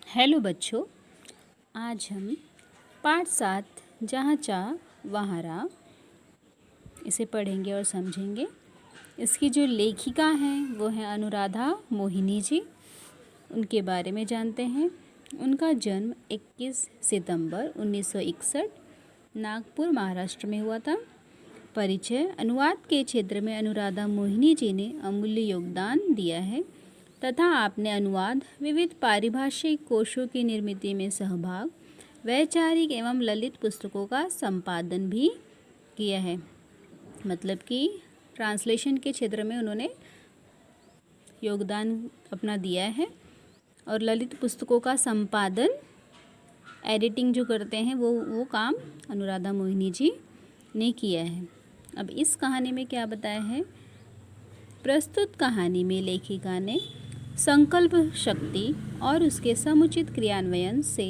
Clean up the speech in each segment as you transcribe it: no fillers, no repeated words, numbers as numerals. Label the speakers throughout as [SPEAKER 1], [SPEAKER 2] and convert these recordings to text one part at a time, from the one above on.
[SPEAKER 1] Hello बच्चों, आज हम पाठ 7 जहाँ चाह वहाँ राह इसे पढ़ेंगे और समझेंगे। इसकी जो लेखिका हैं वो हैं अनुराधा मोहिनी जी। उनके बारे में जानते हैं। उनका जन्म 21 सितंबर 1961 नागपुर महाराष्ट्र में हुआ था। परिचय: अनुवाद के क्षेत्र में अनुराधा मोहिनी जी ने अमूल्य योगदान दिया है तथा आपने अनुवाद, विविध पारिभाषिक कोशों की निर्मिति में सहभाग, वैचारिक एवं ललित पुस्तकों का संपादन भी किया है। मतलब कि ट्रांसलेशन के क्षेत्र में उन्होंने योगदान अपना दिया है और ललित पुस्तकों का संपादन, एडिटिंग जो करते हैं वो काम अनुराधा मोहिनी जी ने किया है। अब इस कहानी में क्या बताया है? प्रस्तुत कहानी में लेखिका ने संकल्प शक्ति और उसके समुचित क्रियान्वयन से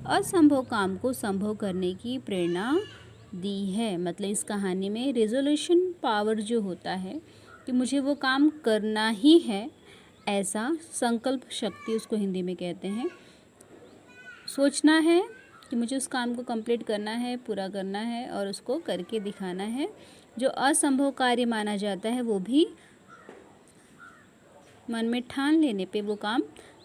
[SPEAKER 1] असंभव काम को संभव करने की प्रेरणा दी है। मतलब इस कहानी में रिजोल्यूशन पावर जो होता है कि मुझे वो काम करना ही है, ऐसा संकल्प शक्ति उसको हिंदी में कहते हैं। सोचना है कि मुझे उस काम को कंप्लीट करना है, पूरा करना है और उसको करके दिखाना है। जो असंभव कार्य माना जाता है वो भी मन में ठान लेने पे वो काम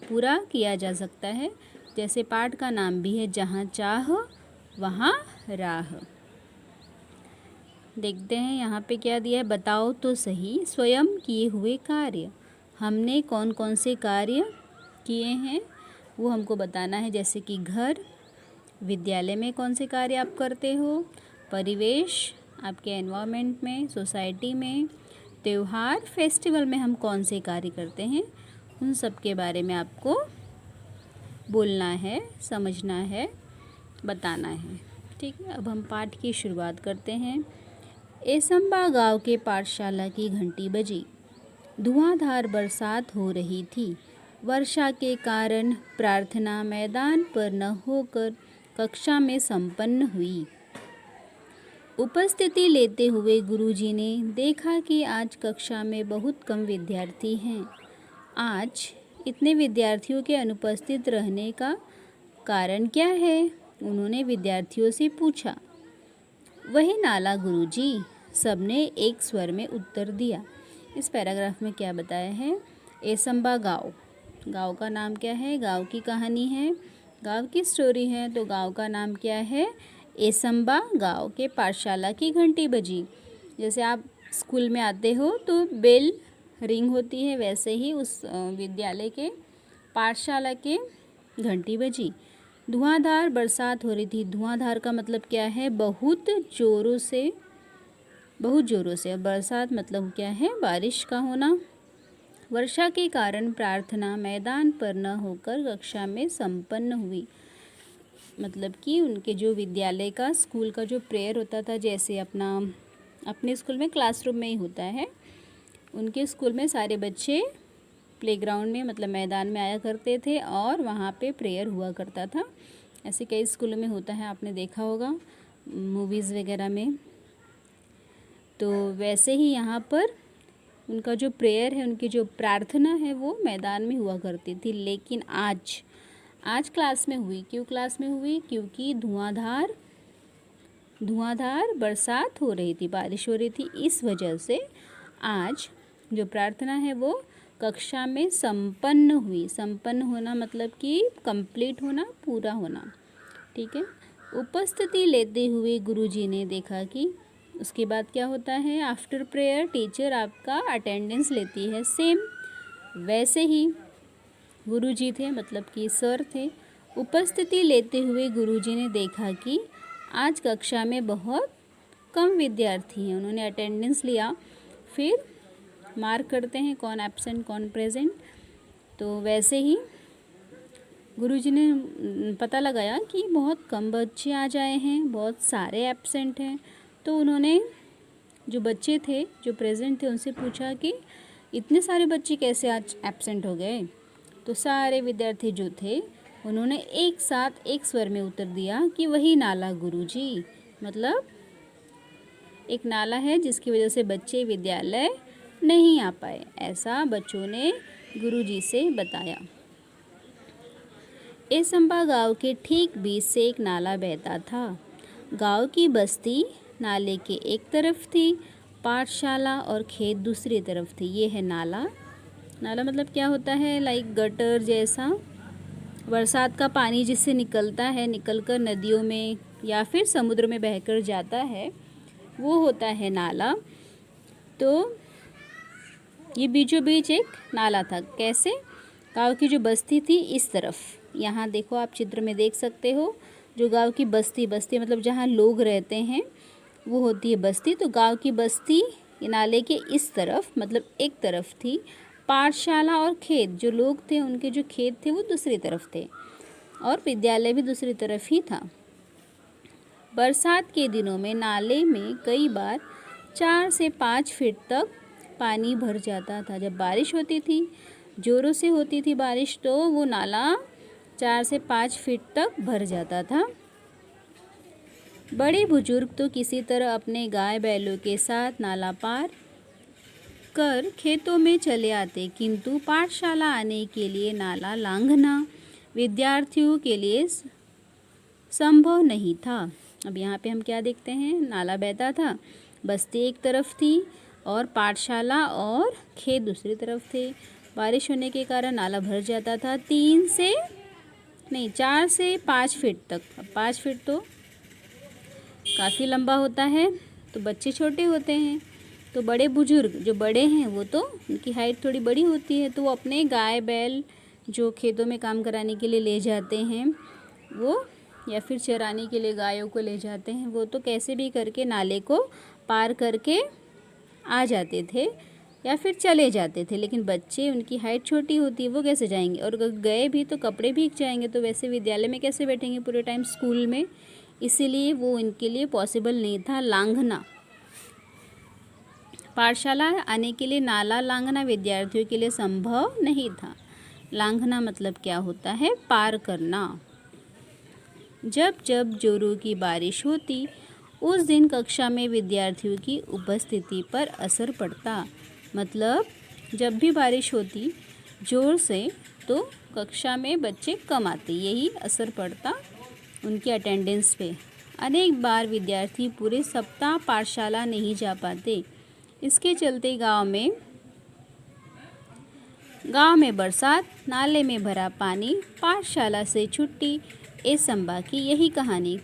[SPEAKER 1] पूरा किया जा सकता है। जैसे पाठ का नाम भी है, जहाँ चाह वहाँ राह। देखते हैं यहाँ पे क्या दिया है। बताओ तो सही स्वयं किए हुए कार्य। हमने कौन कौन से कार्य किए हैं वो हमको बताना है। जैसे कि घर, विद्यालय में कौन से कार्य आप करते हो, परिवेश आपके एनवायरनमेंट में, सोसाइटी में, त्यौहार फेस्टिवल में हम कौन से कार्य करते हैं, उन सब के बारे में आपको बोलना है, समझना है, बताना है। ठीक है, अब हम पाठ की शुरुआत करते हैं। एसंबा गांव के पाठशाला की घंटी बजी। धुआंधार बरसात हो रही थी। वर्षा के कारण प्रार्थना मैदान पर न होकर कक्षा में संपन्न हुई। उपस्थिति लेते हुए गुरुजी ने देखा कि आज कक्षा में बहुत कम विद्यार्थी हैं। आज इतने विद्यार्थियों के अनुपस्थित रहने का कारण क्या है? उन्होंने विद्यार्थियों से पूछा। वही नाला गुरुजी, सबने एक स्वर में उत्तर दिया। इस पैराग्राफ में क्या बताया है? एसंबा गाँव, गाँव का नाम क्या है? गाँव की कहानी है, गाँव की स्टोरी है। तो गाँव का नाम क्या है? एसंबा गाँव के पाठशाला की घंटी बजी। जैसे आप स्कूल में आते हो तो बेल रिंग होती है, वैसे ही उस विद्यालय के पाठशाला के घंटी बजी। धुआंधार बरसात हो रही थी। धुआंधार का मतलब क्या है? बहुत ज़ोरों से, बहुत ज़ोरों से। बरसात मतलब क्या है? बारिश का होना। वर्षा के कारण प्रार्थना मैदान पर न होकर कक्षा में संपन्न हुई। मतलब कि उनके जो विद्यालय का, स्कूल का जो प्रेयर होता था, जैसे अपने स्कूल में क्लासरूम में ही होता है, उनके स्कूल में सारे बच्चे प्लेग्राउंड में, मतलब मैदान में आया करते थे और वहाँ पे प्रेयर हुआ करता था। ऐसे कई स्कूलों में होता है, आपने देखा होगा मूवीज़ वगैरह में। तो वैसे ही यहाँ पर उनका जो प्रेयर है, उनकी जो प्रार्थना है वो मैदान में हुआ करती थी। लेकिन आज क्लास में हुई। क्यों क्लास में हुई? क्योंकि धुआंधार बरसात हो रही थी, बारिश हो रही थी। इस वजह से आज जो प्रार्थना है वो कक्षा में संपन्न हुई। संपन्न होना मतलब कि कंप्लीट होना, पूरा होना। ठीक है। उपस्थिति लेते हुए गुरुजी ने देखा कि उसके बाद क्या होता है? आफ्टर प्रेयर टीचर आपका अटेंडेंस लेती है। सेम वैसे ही गुरुजी थे, मतलब कि सर थे। उपस्थिति लेते हुए गुरुजी ने देखा कि आज कक्षा में बहुत कम विद्यार्थी हैं। उन्होंने अटेंडेंस लिया, फिर मार्क करते हैं कौन एब्सेंट कौन प्रेजेंट। तो वैसे ही गुरुजी ने पता लगाया कि बहुत कम बच्चे आज आए हैं, बहुत सारे एब्सेंट हैं। तो उन्होंने जो बच्चे थे, जो प्रेजेंट थे, उनसे पूछा कि इतने सारे बच्चे कैसे आज एब्सेंट हो गए? तो सारे विद्यार्थी जो थे उन्होंने एक साथ एक स्वर में उत्तर दिया कि वही नाला गुरुजी। मतलब एक नाला है जिसकी वजह से बच्चे विद्यालय नहीं आ पाए, ऐसा बच्चों ने गुरुजी से बताया। एसंबा गांव के ठीक बीच से एक नाला बहता था। गांव की बस्ती नाले के एक तरफ थी, पाठशाला और खेत दूसरी तरफ थी। ये है नाला। नाला मतलब क्या होता है? लाइक गटर जैसा, बरसात का पानी जिससे निकलता है, निकलकर नदियों में या फिर समुद्र में बहकर जाता है, वो होता है नाला। तो ये बीचों बीच एक नाला था। कैसे? गांव की जो बस्ती थी इस तरफ, यहाँ देखो आप चित्र में देख सकते हो, जो गांव की बस्ती मतलब जहाँ लोग रहते हैं वो होती है बस्ती। तो गांव की बस्ती नाले के इस तरफ मतलब एक तरफ थी, पाठशाला और खेत, जो लोग थे उनके जो खेत थे वो दूसरी तरफ थे, और विद्यालय भी दूसरी तरफ ही था। बरसात के दिनों में नाले में कई बार 4 से 5 फीट तक पानी भर जाता था। जब बारिश होती थी, ज़ोरों से होती थी बारिश, तो वो नाला 4 से 5 फीट तक भर जाता था। बड़े बुजुर्ग तो किसी तरह अपने गाय बैलों के साथ नाला पार कर खेतों में चले आते, किंतु पाठशाला आने के लिए नाला लांघना विद्यार्थियों के लिए संभव नहीं था। अब यहाँ पे हम क्या देखते हैं? नाला बहता था, बस्ती एक तरफ थी और पाठशाला और खेत दूसरी तरफ थे। बारिश होने के कारण नाला भर जाता था 4 से 5 फीट तक। अब 5 फीट तो काफ़ी लंबा होता है, तो बच्चे छोटे होते हैं, तो बड़े बुजुर्ग जो बड़े हैं वो तो उनकी हाइट थोड़ी बड़ी होती है, तो वो अपने गाय बैल जो खेतों में काम कराने के लिए ले जाते हैं वो, या फिर चराने के लिए गायों को ले जाते हैं, वो तो कैसे भी करके नाले को पार करके आ जाते थे या फिर चले जाते थे। लेकिन बच्चे, उनकी हाइट छोटी होती है, वो कैसे जाएंगे? और अगर गए भी तो कपड़े भीग जाएंगे, तो वैसे विद्यालय में कैसे बैठेंगे पूरे टाइम स्कूल में? इसीलिए वो इनके लिए पॉसिबल नहीं था लांघना। पाठशाला आने के लिए नाला लांघना विद्यार्थियों के लिए संभव नहीं था। लांघना मतलब क्या होता है? पार करना। जब जब जोरों की बारिश होती, उस दिन कक्षा में विद्यार्थियों की उपस्थिति पर असर पड़ता। मतलब जब भी बारिश होती ज़ोर से, तो कक्षा में बच्चे कम आते, यही असर पड़ता उनकी अटेंडेंस पे। अनेक बार विद्यार्थी पूरे सप्ताह पाठशाला नहीं जा पाते। इसके चलते गांव में बरसात, नाले में भरा पानी, पाठशाला से छुट्टी, एसंबा की यही कहानी।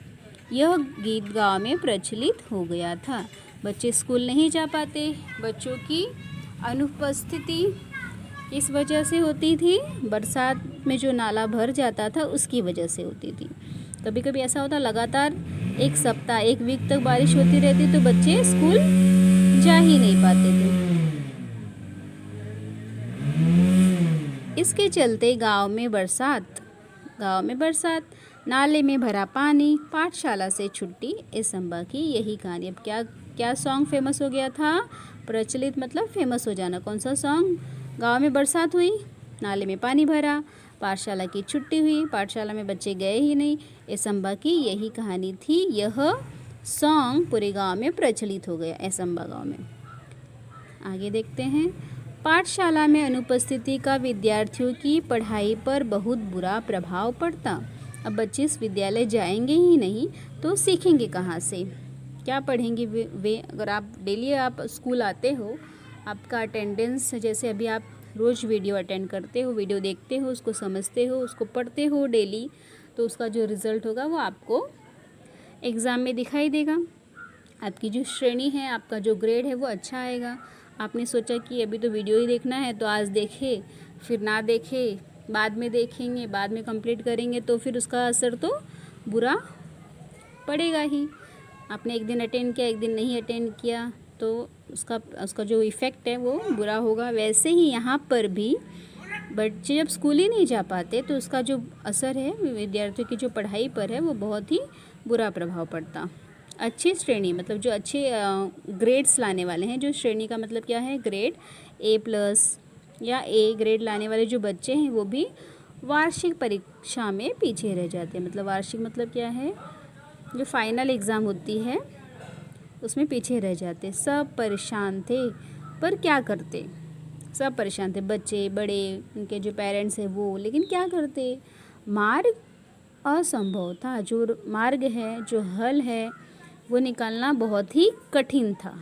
[SPEAKER 1] यह गीत गांव में प्रचलित हो गया था। बच्चे स्कूल नहीं जा पाते, बच्चों की अनुपस्थिति किस वजह से होती थी? बरसात में जो नाला भर जाता था उसकी वजह से होती थी। कभी कभी ऐसा होता लगातार एक सप्ताह, एक वीक तक बारिश होती रहती, तो बच्चे स्कूल जा ही नहीं पाते थे। इसके चलते गांव में बरसात, नाले में भरा पानी, पाठशाला से छुट्टी, एसंबा की यही कहानी। अब क्या सॉन्ग फेमस हो गया था? प्रचलित मतलब फेमस हो जाना। कौन सा सॉन्ग? गांव में बरसात हुई, नाले में पानी भरा, पाठशाला की छुट्टी हुई, पाठशाला में बच्चे गए ही नहीं, एसंबा की यही कहानी थी। यह सॉन्ग पूरे गांव में प्रचलित हो गया, एसंबा गांव में। आगे देखते हैं। पाठशाला में अनुपस्थिति का विद्यार्थियों की पढ़ाई पर बहुत बुरा प्रभाव पड़ता। अब बच्चे इस विद्यालय जाएंगे ही नहीं तो सीखेंगे कहाँ से? क्या पढ़ेंगे वे? अगर आप डेली आप स्कूल आते हो, आपका अटेंडेंस, जैसे अभी आप रोज़ वीडियो अटेंड करते हो, वीडियो देखते हो, उसको समझते हो, उसको पढ़ते हो डेली, तो उसका जो रिज़ल्ट होगा वो आपको एग्ज़ाम में दिखाई देगा। आपकी जो श्रेणी है, आपका जो ग्रेड है वो अच्छा आएगा। आपने सोचा कि अभी तो वीडियो ही देखना है, तो आज देखे, फिर ना देखे, बाद में देखेंगे, बाद में कंप्लीट करेंगे, तो फिर उसका असर तो बुरा पड़ेगा ही। आपने एक दिन अटेंड किया, एक दिन नहीं अटेंड किया, तो उसका जो इफ़ेक्ट है वो बुरा होगा। वैसे ही यहाँ पर भी बच्चे जब स्कूल ही नहीं जा पाते, तो उसका जो असर है विद्यार्थियों की जो पढ़ाई पर है वो बहुत ही बुरा प्रभाव पड़ता। अच्छी श्रेणी मतलब जो अच्छे ग्रेड्स लाने वाले हैं, जो श्रेणी का मतलब क्या है? ग्रेड A+ या A ग्रेड लाने वाले जो बच्चे हैं वो भी वार्षिक परीक्षा में पीछे रह जाते हैं। मतलब वार्षिक मतलब क्या है? जो फाइनल एग्ज़ाम होती है उसमें पीछे रह जाते। सब परेशान थे, पर क्या करते? सब परेशान थे, बच्चे, बड़े, उनके जो पेरेंट्स हैं वो, लेकिन क्या करते? मार्ग असंभव था। जो मार्ग है, जो हल है, वो निकालना बहुत ही कठिन था।